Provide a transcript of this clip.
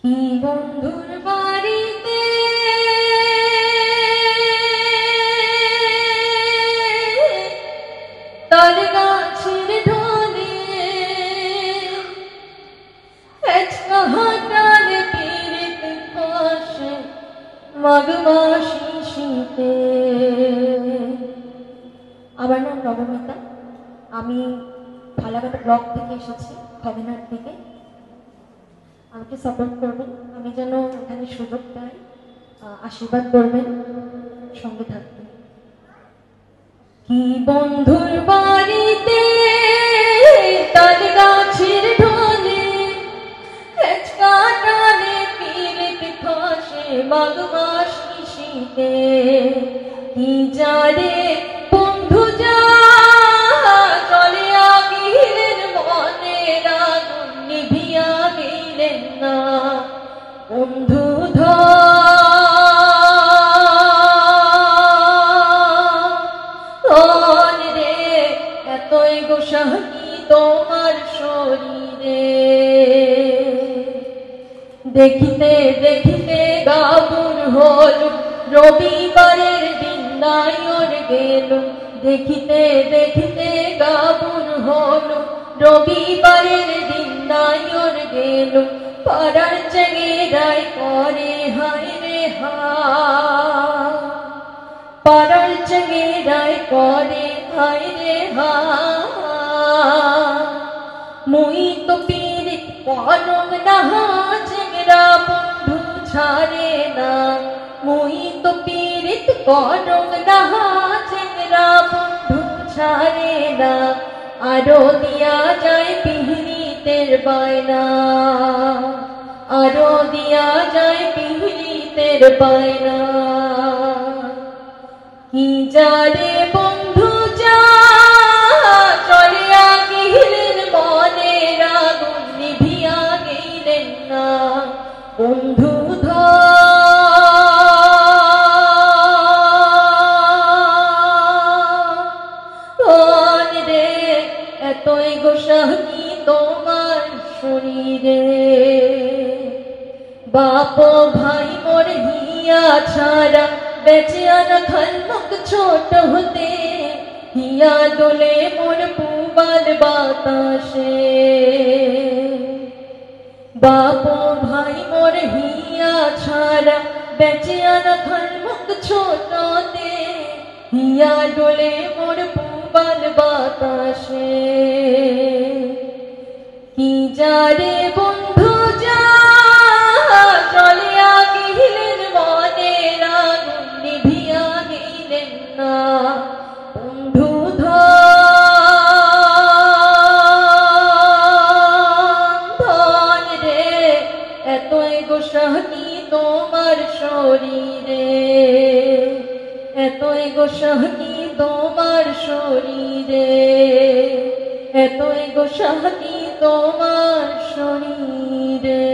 কি বন্ধুর বাড়িতে তাল গাছের ঢলে হেঁচকা হাঁটার পিরিত পাশে মাঘ মাসি শীতে। আমার নাম নবমিতা, আমি ফালাকাটা ব্লক থেকে এসেছি, খগেনার থেকে। আমাকে সাপোর্ট করবেন, আমি যেন এখানে সুযোগ পাই, আশীর্বাদ করবেন, সঙ্গে থাকবেন। কি বন্ধুর বাড়িতে তাল গাছের ঢলে হেঁচকা টানে পিরিত ফাঁসে মাঘ মাসি শীতে। কি যারে বন্ধু যা চলে আগিলেন মনের আগুন নিভিয়া গেলেন না। বন্ধু ধন রে এতই গোসাহি তোমার শরীরে। দেখিতে দেখিতে গাবুর হল রবিবারের দিন নাইর গেল। দেখিতে দেখিতে গাবুর হল রবিবারের দিন নাইর গেল। পাড়ার চেঙ্গেরায় করে হায় রে হা, পাড়ার চেঙ্গেরায় করে হায় রে হা। মুই তো পীড়িত কলম নাহা চেঙ্গরা বন্ধু ছাড়ে না। মুই তো পীড়িত কলম নাহা চেঙ্গরা বন্ধু ছাড়ে না। আরো দিয়া যায় পিহরিতের বায়না, আরো দিয়া যায় পিহরিতের বায়না। কি যারে বন্ধু যা চলিয়া গেলেন মনের আগুন নিভিয়া গেলেন না। বন্ধু ধন রে এতই গোসাহি তোমার শরীরে। বাপ ভাই মোর হিয়া ছাড়া বেঁচে আনা খালমুখ ছোট হতে। হিয়া দোলে মোর পুবাল বাতাসে। বাপ ভাই মোর হিয়া ছাড়া বেঁচে আনা খালমুখ ছোট হতে। হিয়া দোলে মোর পুবাল বাতাসে। কি যারে বন্ধু যা চলিয়া গেলেন মনের আগুন নিভিয়া গেলেন না। বন্ধু ধন রে এতই গোসাহি তোমার শরীরে। এতই গোসাহি তোমার শরীরে। এতই গোসাহি তোমার শরীরে।